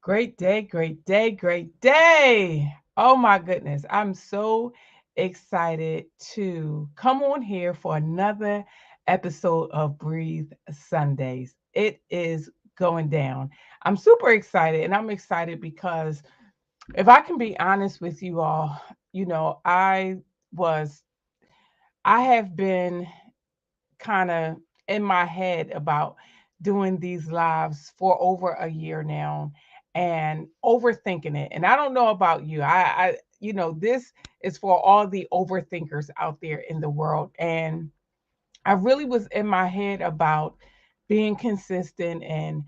Great day, great day, great day. Oh my goodness. I'm so excited to come on here for another episode of Breathe Sundays. It is going down. I'm super excited, and I'm excited because if I can be honest with you all, was, I have been kind of in my head about doing these lives for over a year now and overthinking it. And I don't know about you. This is for all the overthinkers out there in the world. And I really was in my head about being consistent and,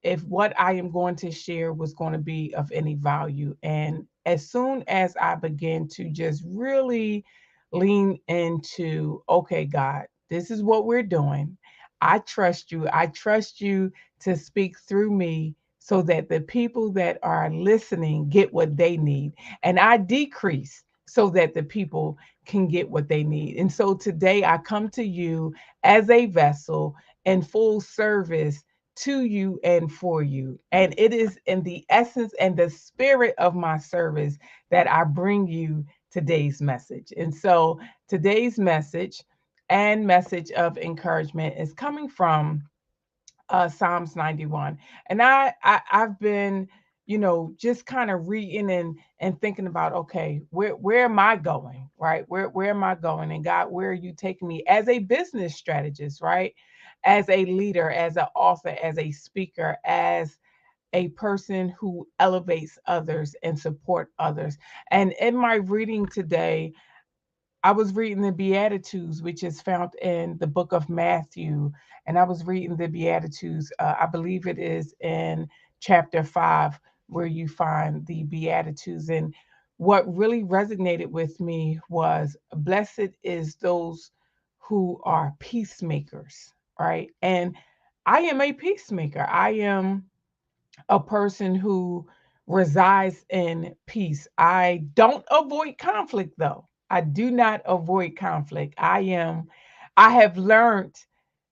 if what I am going to share was going to be of any value. And as soon as I began to just really lean into, okay, God, this is what we're doing. I trust you. I trust you to speak through me so that the people that are listening get what they need. And I decrease so that the people can get what they need. And so today I come to you as a vessel in full service to you and for you. And it is in the essence and the spirit of my service that I bring you today's message. And so today's message and message of encouragement is coming from Psalms 91. And I've been, just kind of reading and thinking about, okay, where am I going? Right? Where am I going? And God, where are you taking me as a business strategist, right? As a leader, as an author, as a speaker, as a person who elevates others and support others. And in my reading today, I was reading the Beatitudes, which is found in the book of Matthew. And I was reading the Beatitudes, I believe it is in chapter 5, where you find the Beatitudes. And what really resonated with me was blessed is those who are peacemakers, right? And I am a peacemaker. I am a person who resides in peace. I don't avoid conflict though. I do not avoid conflict. I have learned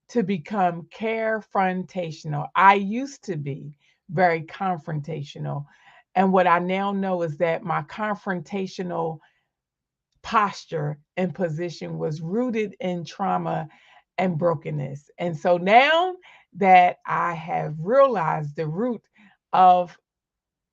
to become carefrontational. I used to be very confrontational. And what I now know is that my confrontational posture and position was rooted in trauma and brokenness. And so now that I have realized the root of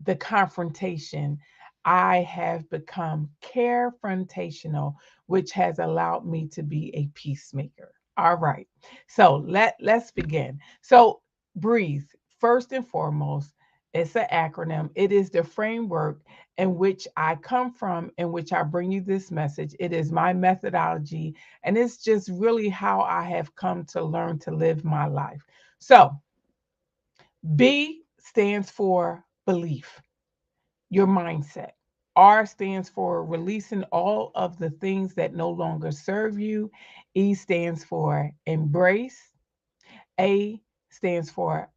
the confrontation, I have become carefrontational, which has allowed me to be a peacemaker. All right. So let's begin. So breathe. First and foremost, it's an acronym. It is the framework in which I come from, in which I bring you this message. It is my methodology, and it's just really how I have come to learn to live my life. So B stands for belief, your mindset. R stands for releasing all of the things that no longer serve you. E stands for embrace. A stands for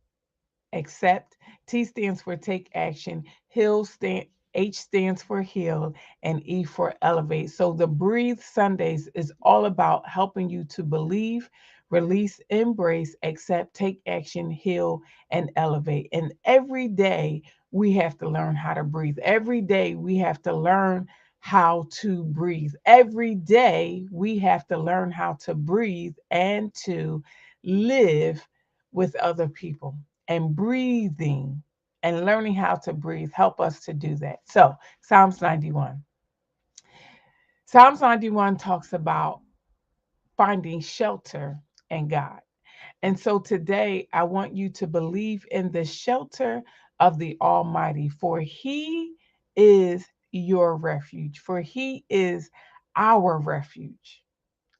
accept. T stands for take action. H stands for heal, and E for elevate. So the Breathe Sundays is all about helping you to believe, release, embrace, accept, take action, heal, and elevate. And every day we have to learn how to breathe. Every day we have to learn how to breathe. Every day we have to learn how to breathe and to live with other people, and breathing and learning how to breathe help us to do that. So, Psalms 91. Psalms 91 talks about finding shelter in God. And so today I want you to believe in the shelter of the Almighty, for He is your refuge, for He is our refuge.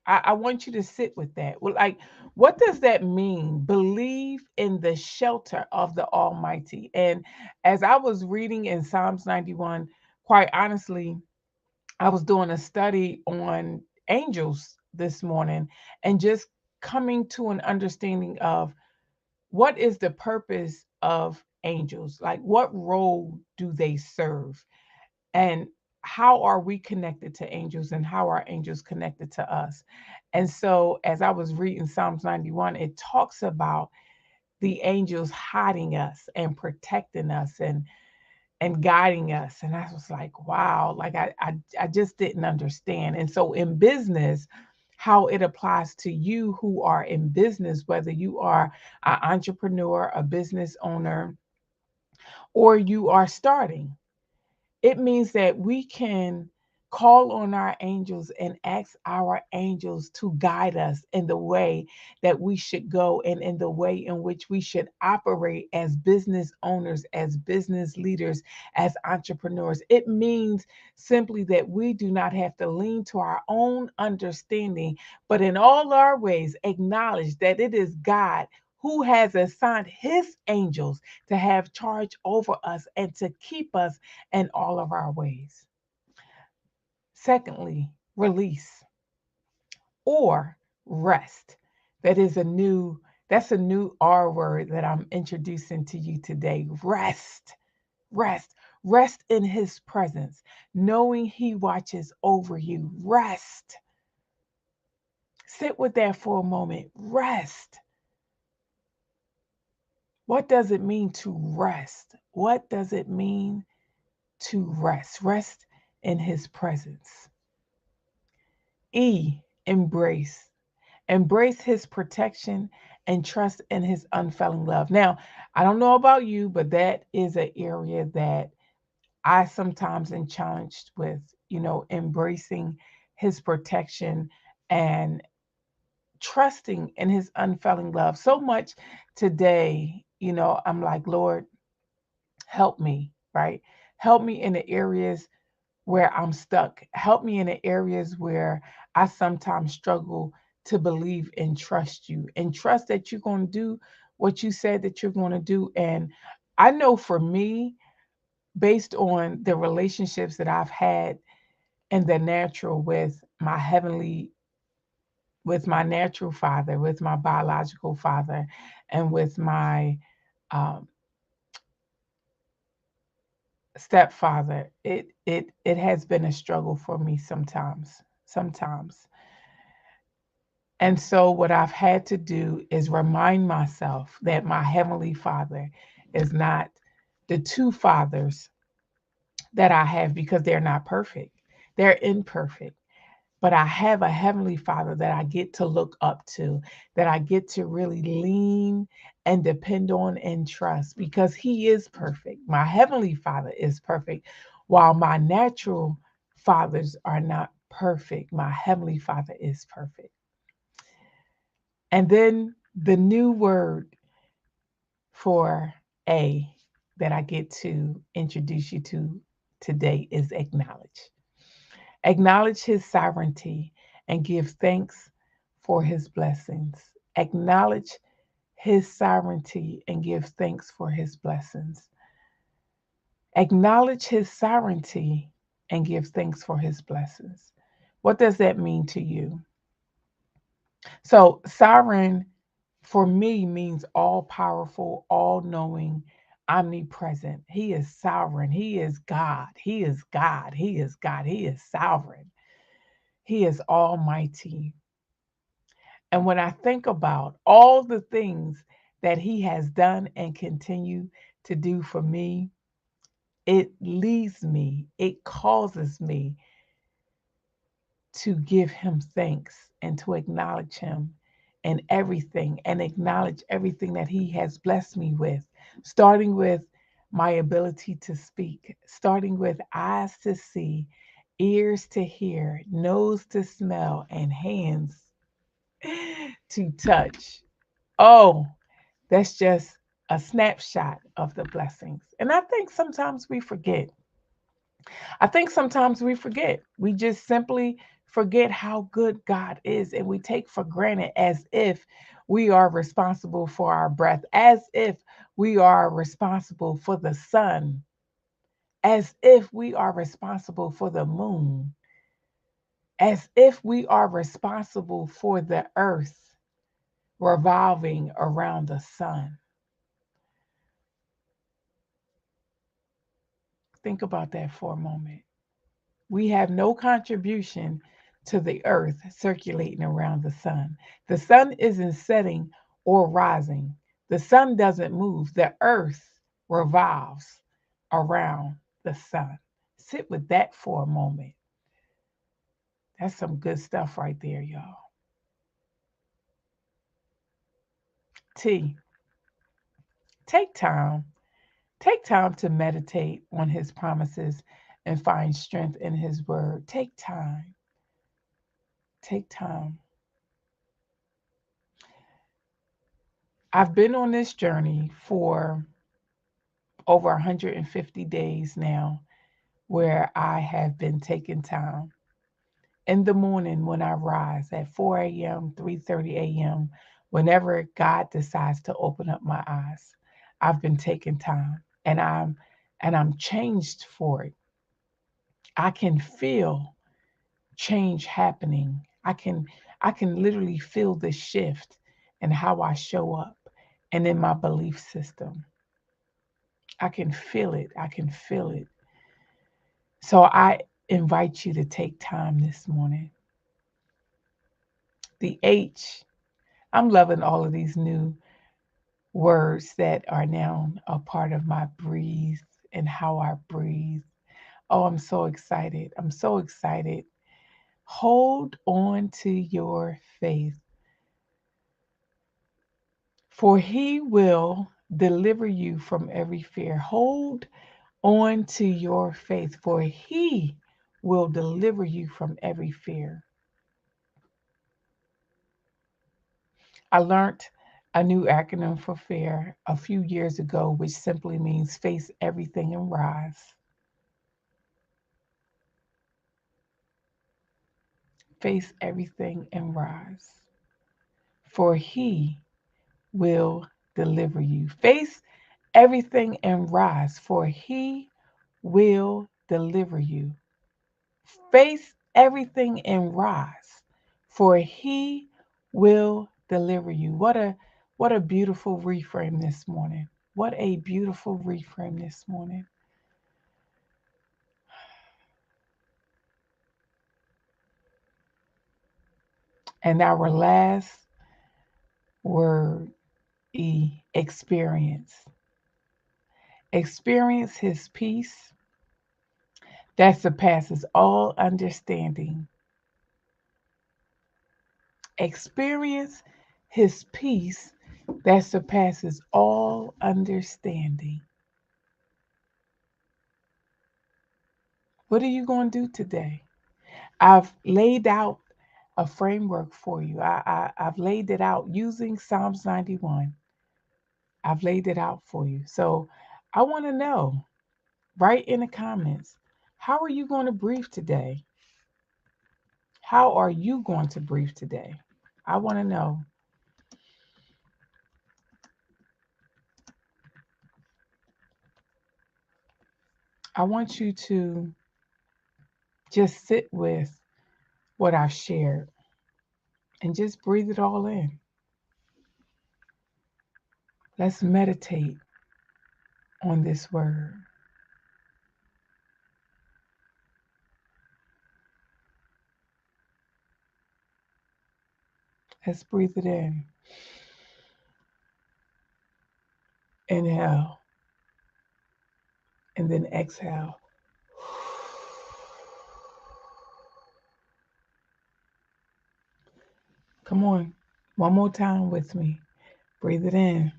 I want you to sit with that. Well, like, what does that mean? Believe in the shelter of the Almighty. And as I was reading in Psalms 91, quite honestly, I was doing a study on angels this morning and just coming to an understanding of what is the purpose of angels? Like, what role do they serve? And how are we connected to angels and how are angels connected to us? And so as I was reading Psalms 91, it talks about the angels hiding us and protecting us and guiding us. And I was like, wow, like I just didn't understand. And so in business, how it applies to you who are in business, whether you are an entrepreneur, a business owner, or you are starting, it means that we can call on our angels and ask our angels to guide us in the way that we should go and in the way in which we should operate as business owners, as business leaders, as entrepreneurs. It means simply that we do not have to lean to our own understanding, but in all our ways acknowledge that it is God who has assigned his angels to have charge over us and to keep us in all of our ways. Secondly, release or rest. That is that's a new R word that I'm introducing to you today. Rest, rest, rest in his presence, knowing he watches over you. Rest. Sit with that for a moment. Rest. What does it mean to rest? What does it mean to rest? Rest in his presence. E, embrace. Embrace his protection and trust in his unfailing love. Now, I don't know about you, but that is an area that I sometimes am challenged with, embracing his protection and trusting in his unfailing love. So much today, I'm like, Lord, help me, right? Help me in the areas where I'm stuck. Help me in the areas where I sometimes struggle to believe and trust you and trust that you're going to do what you said that you're going to do. And I know for me, based on the relationships that I've had in the natural with my natural father, with my biological father, and with my um, stepfather, it has been a struggle for me sometimes. And so, what I've had to do is remind myself that my Heavenly Father is not the two fathers that I have because they're not perfect, they're imperfect. But I have a Heavenly Father that I get to look up to, that I get to really lean and depend on and trust because He is perfect. My Heavenly Father is perfect, while my natural fathers are not perfect. My Heavenly Father is perfect. And then the new word for A that I get to introduce you to today is acknowledge. Acknowledge his sovereignty and give thanks for his blessings. Acknowledge his sovereignty and give thanks for his blessings. Acknowledge his sovereignty and give thanks for his blessings. What does that mean to you? So, sovereign for me means all powerful, all knowing, omnipresent. He is sovereign. He is God. He is God. He is God. He is sovereign. He is almighty. And when I think about all the things that he has done and continue to do for me, it leads me, it causes me to give him thanks and to acknowledge him in everything and acknowledge everything that he has blessed me with, starting with my ability to speak, starting with eyes to see, ears to hear, nose to smell, and hands to touch. Oh, that's just a snapshot of the blessings. And I think sometimes we forget. I think sometimes we forget. We just simply forget how good God is, and we take for granted as if we are responsible for our breath, as if we are responsible for the sun, as if we are responsible for the moon, as if we are responsible for the earth revolving around the sun. Think about that for a moment. We have no contribution to the earth circulating around the sun. The sun isn't setting or rising. The sun doesn't move. The earth revolves around the sun. Sit with that for a moment. That's some good stuff right there, y'all. T. Take time. Take time to meditate on his promises and find strength in his word. Take time. Take time. I've been on this journey for over 150 days now where I have been taking time. In the morning when I rise at 4 a.m., 3:30 a.m., whenever God decides to open up my eyes, I've been taking time and I'm changed for it. I can feel change happening. I can literally feel the shift in how I show up and in my belief system. I can feel it. I can feel it. So I invite you to take time this morning. The H, I'm loving all of these new words that are now a part of my breathe and how I breathe. Oh, I'm so excited. I'm so excited. Hold on to your faith, for he will deliver you from every fear. Hold on to your faith, for he will deliver you from every fear. I learned a new acronym for fear a few years ago, which simply means face everything and rise. Face everything and rise, for he will deliver you. Face everything and rise, for he will deliver you. Face everything and rise, for he will deliver you. What a beautiful reframe this morning. What a beautiful reframe this morning. And our last word, E, experience. Experience his peace that surpasses all understanding. Experience his peace that surpasses all understanding. What are you going to do today? I've laid out a framework for you. I've laid it out using Psalms 91. I've laid it out for you. So I want to know, write in the comments, how are you going to breathe today? How are you going to breathe today? I want to know. I want you to just sit with what I've shared and just breathe it all in. Let's meditate on this word. Let's breathe it in. Inhale and then exhale. Come on, one more time with me. Breathe it in.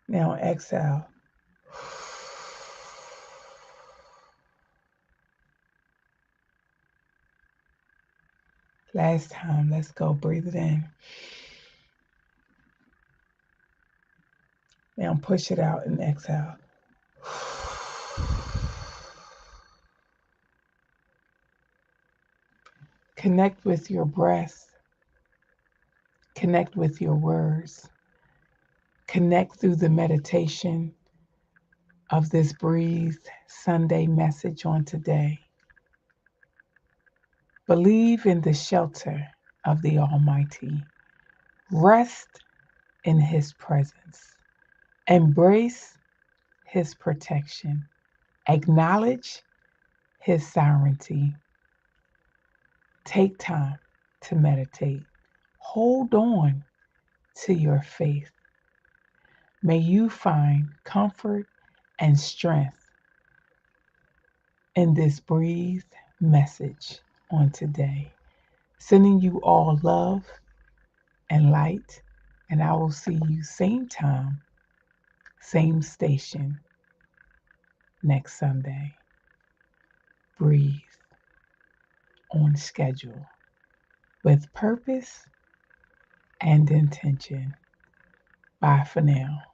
Now exhale. Last time, let's go. Breathe it in. Now push it out and exhale. Connect with your breath. Connect with your words. Connect through the meditation of this Breathe Sunday message on today. Believe in the shelter of the Almighty. Rest in his presence. Embrace His protection. Acknowledge His sovereignty. Take time to meditate. Hold on to your faith. May you find comfort and strength in this breathed message on today. Sending you all love and light, and I will see you same time, same station next Sunday. Breathe on schedule with purpose and intention. Bye for now.